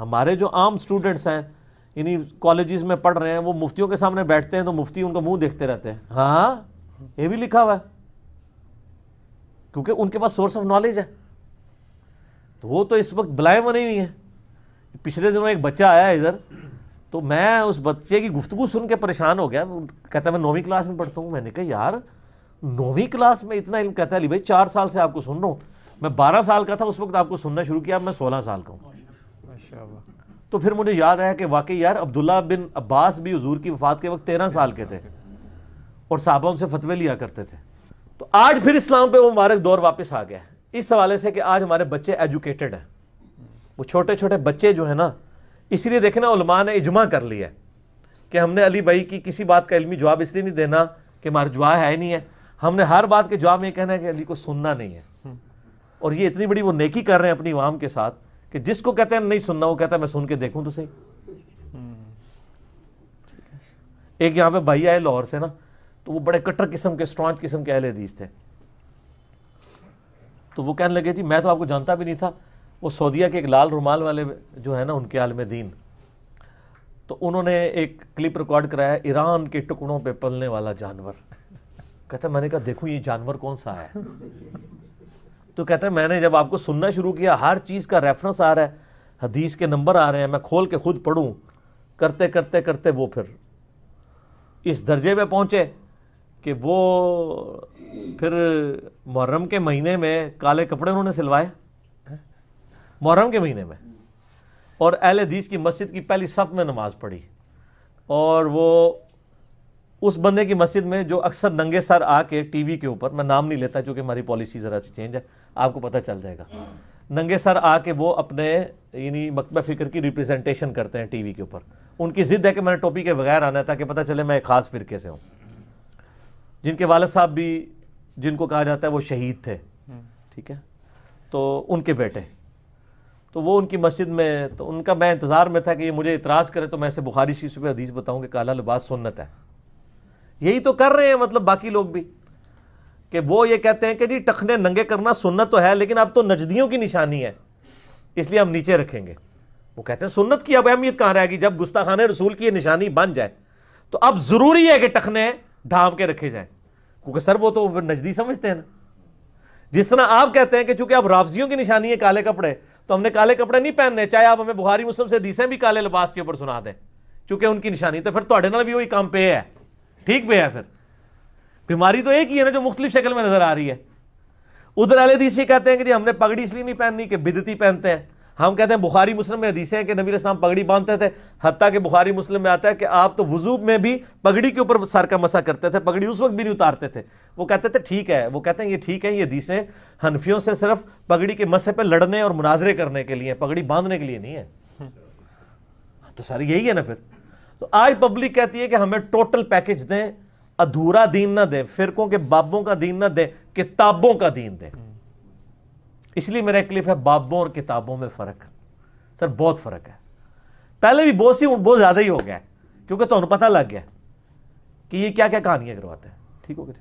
ہمارے جو عام اسٹوڈنٹس ہیں یعنی کالجز میں پڑھ رہے ہیں وہ مفتیوں کے سامنے بیٹھتے ہیں تو مفتی ان کا منہ دیکھتے رہتے ہیں, ہاں یہ بھی لکھا ہوا ہے, کیونکہ ان کے پاس سورس آف نالج ہے. تو وہ تو اس وقت بلائے بنے ہوئی ہیں. پچھلے دنوں ایک بچہ آیا ادھر, تو میں اس بچے کی گفتگو سن کے پریشان ہو گیا. کہتا ہے میں 9ویں کلاس میں پڑھتا ہوں. میں نے کہا یار 9ویں کلاس میں اتنا علم؟ کہتا ہے علی بھائی 4 سال سے آپ کو سن رہا ہوں, میں 12 سال کا تھا اس وقت آپ کو سننا شروع کیا, اب میں 16 سال کا ہوں. تو پھر مجھے یاد آیا کہ واقعی یار عبداللہ بن عباس بھی حضور کی وفات کے وقت 13 سال کے تھے اور صحابہ ان سے فتوے لیا کرتے تھے. تو آج پھر اسلام پہ وہ مبارک دور واپس آ گیا ہے اس حوالے سے کہ آج ہمارے بچے ایجوکیٹڈ ہیں. وہ چھوٹے چھوٹے بچے جو ہیں نا, اسی لیے دیکھیں نا علماء نے اجماع کر لیا ہے کہ ہم نے علی بھائی کی کسی بات کا علمی جواب اس لیے نہیں دینا کہ مرجوہ ہے نہیں ہے, ہم نے ہر بات کے جواب میں یہ کہنا ہے کہ علی کو سننا نہیں ہے. اور یہ اتنی بڑی وہ نیکی کر رہے ہیں اپنی عوام کے ساتھ کہ جس کو کہتے ہیں نہیں سننا وہ کہتا ہے میں سن کے دیکھوں تو صحیح. ایک یہاں پہ بھائی آئے لاہور سے نا, تو وہ بڑے کٹر قسم کے اسٹرانچ قسم کے اہل حدیث تھے. تو وہ کہنے لگے جی میں تو آپ کو جانتا بھی نہیں تھا, وہ سعودیہ کے ایک لال رومال والے جو ہے نا ان کے عالم دین, تو انہوں نے ایک کلپ ریکارڈ کرایا ایران کے ٹکڑوں پہ پلنے والا جانور. کہتا ہے میں نے کہا دیکھوں یہ جانور کون سا ہے. تو کہتا ہے میں نے جب آپ کو سننا شروع کیا, ہر چیز کا ریفرنس آ رہا ہے, حدیث کے نمبر آ رہے ہیں, میں کھول کے خود پڑھوں, کرتے کرتے کرتے وہ پھر اس درجے پہ پہنچے کہ وہ پھر محرم کے مہینے میں کالے کپڑے انہوں نے سلوائے محرم کے مہینے میں, اور اہل حدیث کی مسجد کی پہلی صف میں نماز پڑھی. اور وہ اس بندے کی مسجد میں جو اکثر ننگے سر آ کے ٹی وی کے اوپر, میں نام نہیں لیتا چونکہ ہماری پالیسی ذرا سی چینج ہے, آپ کو پتہ چل جائے گا, ننگے سر آ کے وہ اپنے یعنی مکتبہ فکر کی ریپریزنٹیشن کرتے ہیں ٹی وی کے اوپر. ان کی ضد ہے کہ میں نے ٹوپی کے بغیر آنا ہے تاکہ پتہ چلے میں ایک خاص فرقے سے ہوں, جن کے والد صاحب بھی جن کو کہا جاتا ہے وہ شہید تھے, ٹھیک ہے, تو ان کے بیٹے. تو وہ ان کی مسجد میں, تو ان کا میں انتظار میں تھا کہ یہ مجھے اعتراض کرے تو میں اسے بخاری شریف پہ حدیث بتاؤں کہ کالا لباس سنت ہے. یہی تو کر رہے ہیں مطلب باقی لوگ بھی, کہ وہ یہ کہتے ہیں کہ جی ٹخنے ننگے کرنا سنت تو ہے لیکن اب تو نجدیوں کی نشانی ہے اس لیے ہم نیچے رکھیں گے. وہ کہتے ہیں سنت کی اب اہمیت کہاں رہے گی جب گستاخان رسول کی یہ نشانی بن جائے, تو اب ضروری ہے کہ ٹخنے ڈھانپ کے رکھے جائیں, کیونکہ سر وہ تو نجدی سمجھتے ہیں نا. جس طرح آپ کہتے ہیں کہ چونکہ اب رافضیوں کی نشانی ہے کالے کپڑے, تو ہم نے کالے کپڑے نہیں پہننے چاہے آپ ہمیں بخاری مسلم سے حدیثیں بھی کالے لباس کے اوپر سنا دیں چونکہ ان کی نشانی, تو پھر تواڈے نال بھی وہی کام پہ ہے, ٹھیک پہ ہے. پھر بیماری تو ایک ہی ہے نا جو مختلف شکل میں نظر آ رہی ہے. ادھر اہل حدیث یہ کہتے ہیں کہ جی ہم نے پگڑی اس لیے نہیں پہننی کہ بدعتی پہنتے ہیں, ہم کہتے ہیں بخاری مسلم میں حدیثیں ہیں کہ نبی علیہ السلام پگڑی باندھتے تھے, حتیٰ کہ بخاری مسلم میں آتا ہے کہ آپ تو وضو میں بھی پگڑی کے اوپر سر کا مسح کرتے تھے, پگڑی اس وقت بھی نہیں اتارتے تھے. وہ کہتے تھے ٹھیک ہے, وہ کہتے ہیں یہ ٹھیک ہے, یہ حدیثیں حنفیوں سے صرف پگڑی کے مسح پہ لڑنے اور مناظرے کرنے کے لیے, پگڑی باندھنے کے لیے نہیں ہے. تو ساری یہی ہے نا. پھر تو آج پبلک کہتی ہے کہ ہمیں ٹوٹل پیکج دیں, ادھورا دین نہ دیں, فرقوں کے بابوں کا دین نہ دیں, کتابوں کا دین دیں. اس لیے میرا ایک کلپ ہے بابوں اور کتابوں میں فرق. سر بہت فرق ہے, پہلے بھی بہت زیادہ ہی ہو گیا ہے کیونکہ تمہیں پتہ لگ گیا کہ یہ کیا کیا کہانیاں کرواتے ہیں. ٹھیک ہو گیا.